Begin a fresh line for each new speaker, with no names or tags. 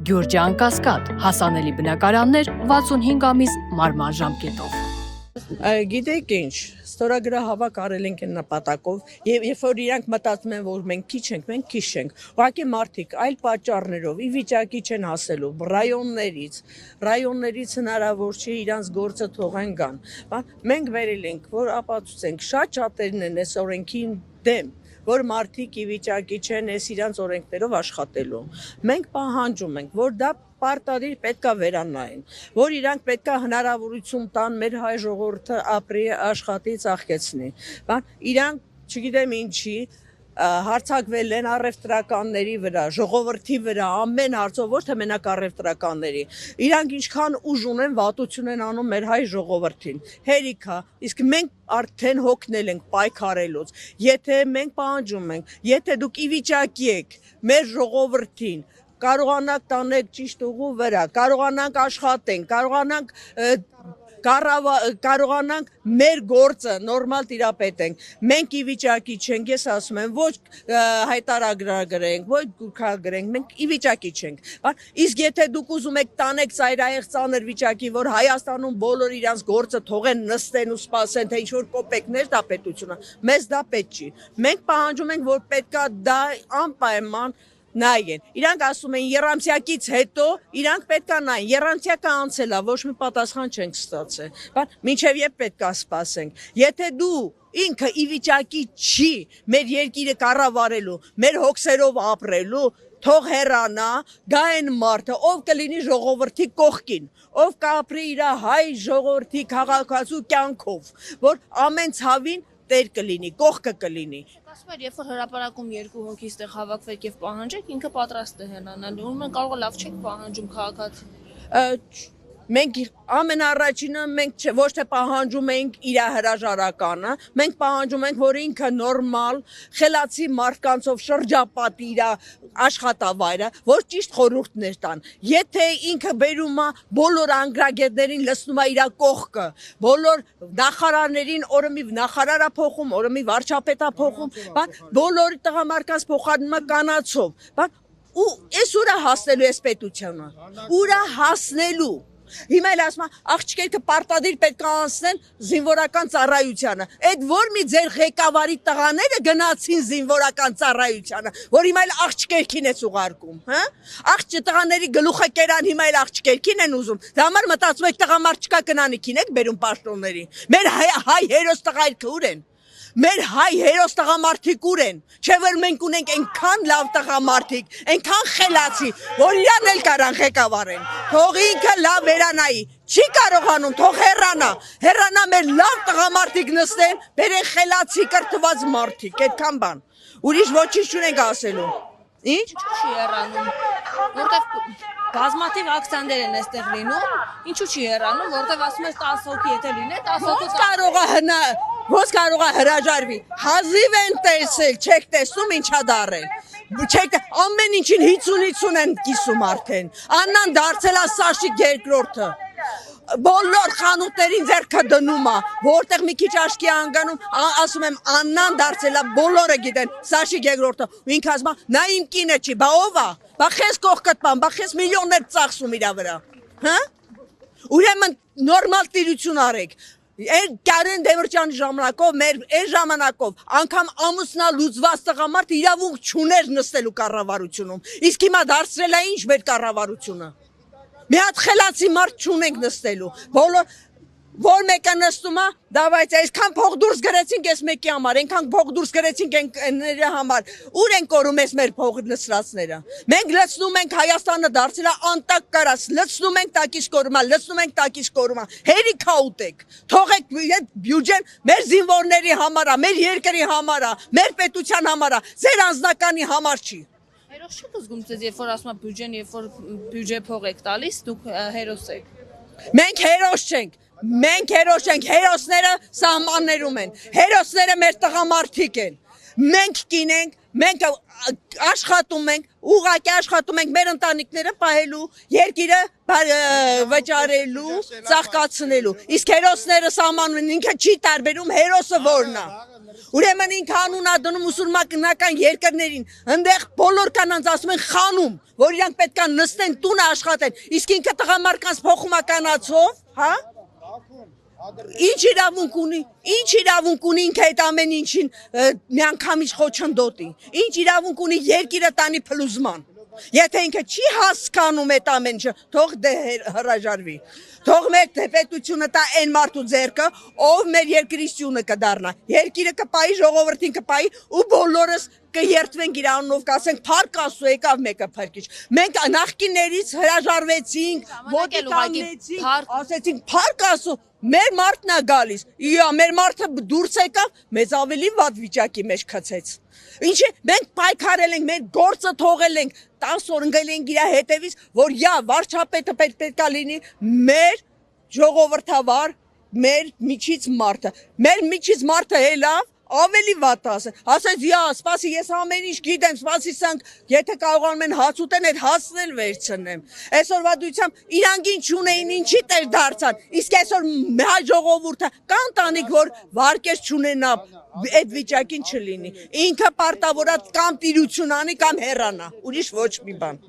Գյուրջան Կասկադ, հասանելի բնակարաններ 65 ամիս մարման ժամկետով։
Գիտեք ինչ, ստորագրահավաք արել ենք այն նպատակով եւ երբ որ իրանք մտածում են, որ մենք քիչ ենք, մենք քիչ ենք։ Ուղղակի մարդիկ այլ պատճառներով ի վիճակի չեն հասելու ռայոններից հնարավոր չի իրանց գործը թողեն գան։ Մենք վերել ենք, որ ապացուցենք, շատ շատերն են այս օրենքին դեմ, որ մարդիկ ի վիճակի չեն այս իրանց օրենքներով աշխատելու։ Մենք պահանջում ենք, որ դա պարտադիր պետքա վերանային, որ իրանք պետքա հնարավորություն տան մեր հայ ժողովուրդը ապրի, աշխատի, ծաղկեցնի։ Իրանք չգիտեմ ինչի հարցակվել են առևտրականների վրա, ժողովրդի վրա, ամեն հարցով, ոչ թե մենակ առևտրականների։ Իրանք ինչքան ուժ ունեն, վատություն են անում մեր հայ ժողովրդին։ Հերիքա, իսկ մենք արդեն հոգնել ենք պայքարելուց։ Եթե մենք պահանջում ենք, եթե դուք ի վիճակի եք մեր ժողովրդին կարողանանք տանեք ճիշտ ուղու վրա, կարողանանք աշխատենք, կարողանանք մեր գործը նորմալ տիրապետենք։ Մենք ի վիճակի չենք, ես ասում եմ, ոչ հայտարարագրենք, ոչ գուրքագրենք, մենք ի վիճակի չենք։ Իսկ եթե դուք ուզում եք տանեք ծայրահեղ ծանր վիճակի, որ Հայաստանում բոլոր իրանց գործը թողեն նստեն ու սպասեն, թե ինչ-որ կոպեկներ դա պետությունը, մեզ դա պետք չի։ Մենք պահանջում ենք, որ պետքա դա անպայման նայեն։ Իրանք ասում են եռամսյակից հետո իրանք պետքա նայեն։ Եռամսյակը անցել է, ոչ մի պատասխան չենք ստացել։ Մինչև երբ պետքա սպասենք։ Եթե դու ինքը ի վիճակի չի մեր երկիրը կառավարելու, մեր հոգսերով ապրելու, թող հեռանա, գա այն մարդը, ով կլինի ժողովրդի կողքին, ով կապրի իր հայ ժողովրդի քաղաքացու կյանքով, որ ամեն ցավին տեր կլինի, կողքը կլինի։
Ասում էր, երբ որ հրապարակում երկու հոգի ստեղ հավաքվեք եւ պահանջեք, ինքը պատրաստ է հենանալ։ Ուրեմն կարող է լավ չեք պահանջում քաղաքացի։
Մենք ամենառաջինը մենք ոչ թե պահանջում ենք իր հրաժարականը, մենք պահանջում ենք, որ ինքը նորմալ, խելացի մարդկանցով շրջապատի իր աշխատավայրը, որ ճիշտ խորհուրդներ տան։ Եթե ինքը բերում է բոլոր անգրագետներին լցնում է իր կողքը, բոլոր նախարարներին օրը մի նախարարա փոխում, օրը մի վարչապետա փոխում, բոլոր տղամարդկանց փոխարինում է կանացով, ու այս ուրա հասնելու այս պետությունը, ուրա հասնելու։ Հիմա էլ ասում եմ, աղջիկները պարտադիր պետք է անցնեն զինվորական ծառայությանը։ Այդ որ մի ձեր ղեկավարի տղաները գնացին զինվորական ծառայությանը, որ հիմա էլ աղջիկերքին է ուղարկում, հա? Տղաների գլուխը կերան, հիմա էլ աղջիկերքին են ուզում։ Դա համար մտածում եք տղամարդ չկա կնանիքին եք բերում պաշտոնների։ Մեր հայ հերոս տղայրքը ուր են։ Մեր հայ հերոս տղամարդիկ ուր են, չէ որ մենք ունենք այնքան լավ տղամարդիկ, այնքան խելացի, որ իրան էլ կարան ղեկավարեն, թող ինքը լավ վերանայի, չի կարողանում, թող հեռանա մեր լավ տղամարդիկ նստեն, բերեն խելացի կրթված մարդիկ, այդքան բան, ուրիշ ոչինչ չունենք ասելու, ինչ?
Չի հեռանում, որտեղ բազմաթիվ ակցիաներ են այստեղ լինում, ինչու չի հեռանում, որտեղ ասում ես 10 հոգի եթե լինե, 10 հոգի
Ոնց կարող է հրաժարվի, հազիվ են տեսել, չեք տեսնում ինչա դարել, ամեն ինչին 50-50 են կիսում արդեն, Աննան դարձել է Սաշիկ երկրորդը, բոլոր խանութներին ձեռքը դնում է, որտեղ մի քիչ աչքի անգանում, ասում եմ Աննան դարձել է, բոլորը գիտեն, Սաշիկ երկրորդը, ու ինքը ասում է, նա իմ կինը չի, բա ով է, բա խես կողքդ պան, բա խես միլիոններ ծախսում իրա վրա, հա, ուրեմն նորմալ տիրություն արեք, Կարեն Դեմիրճյանի ժամանակով, մեր այս ժամանակով, անգամ ամուսնա լուծված տղամարդ իրավունք չուներ նստելու կառավարությունում, իսկ հիմա դարձրել է ինչ մեր կառավարությունը, մի հատ խելացի մարդ չունենք նստելու, որ մեկը նստում է, դավայց այսքան փող դուրս գրեցինք այս մեկի համար, այնքան փող դուրս գրեցինք այնների համար, ուր են կորում այս մեր փող լցրածները, մենք լցնում ենք Հայաստանը դարձել է անտակ կարաս, լցնում ենք տակից կորումա, լցնում ենք տակից կորումա, հերիքա ուտեք, թողեք բյուջեն մեր զինվորների համար է, մեր երկրի համար է, մեր պետության համար է, ձեր անձնականի համար չի։
Հերոս չեք զգում ձեզ, երբ որ ասում եք բյուջեն, երբ որ բյուջե փող եք տալիս, դուք հերոս եք։
Մենք հերոս չենք։ Մենք հերոս չենք, հերոսները սահմաններում են, հերոսները մեր տղամարդիկ են, մենք կին ենք, մենք աշխատում ենք, ուղղակի աշխատում ենք մեր ընտանիքները պահելու, երկիրը վճարելու, ծաղկացնելու, իսկ հերոսները սահմանում են, ինքը չի տարբերում հերոսը որն է, Ուրեմն ինքը անուն ա դնում մուսուլմանական երկրներին, այնտեղ բոլոր կանանց ասում են խանում, որ իրանք պետք է նստեն տունը աշխատեն, իսկ ինքը տղամարդկանց փոխում ա կանացով, հա? Ինչ իրավունք ունի ինքը այդ ամեն ինչին միանգամից խոչընդոտի, ինչ իրավունք ունի երկիրը տանի փլուզման, եթե ինքը չի հասկանում այդ ամեն ինչը, թող դե հրաժարվի, թող մեր պետությունը տա այն մարդու ձեռքը, ով մեր երկրի սյունը կդառնա, երկիրը կպայի, ժողովրդին կպայի ու բոլորս կերթվենք իր անունով, կասենք փառք Աստծո, եկավ մեկը փրկիչ։ Մենք նախկիններից հրաժարվեցինք, ոտի կանգնեցինք, ասեցինք փառք Աստծո, մեր մարդն է գալիս, մեր մարդը դուրս եկավ, մեզ ավելի վատ վիճակի մեջ գցեց։ Ինչի մենք պայքարել ենք, մեր գործը թողել ենք, 10 օր ընկել ենք իր հետևից, որ վարչապետը պետք է լինի մեր ժողովրդավար, մեր միջից մարդը լավ ավելի վատ ասեց, սպասի, ես ամեն ինչ գիտեմ, սպասի սանք, եթե կարողանում են հաց ուտեն, այդ հացն էլ վերցնեմ։ Այսօրվա դույցամ իրանք ինչ ունեին, ինչի տեր դարձան, իսկ այսօր հայ ժողովուրդը կան տանիք, որ վարկես չունենա, այդ վիճակին չլինի։ Ինքը պարտավորած կամ տիրություն անի, կամ հեռանա, ուրիշ ոչ մի բան։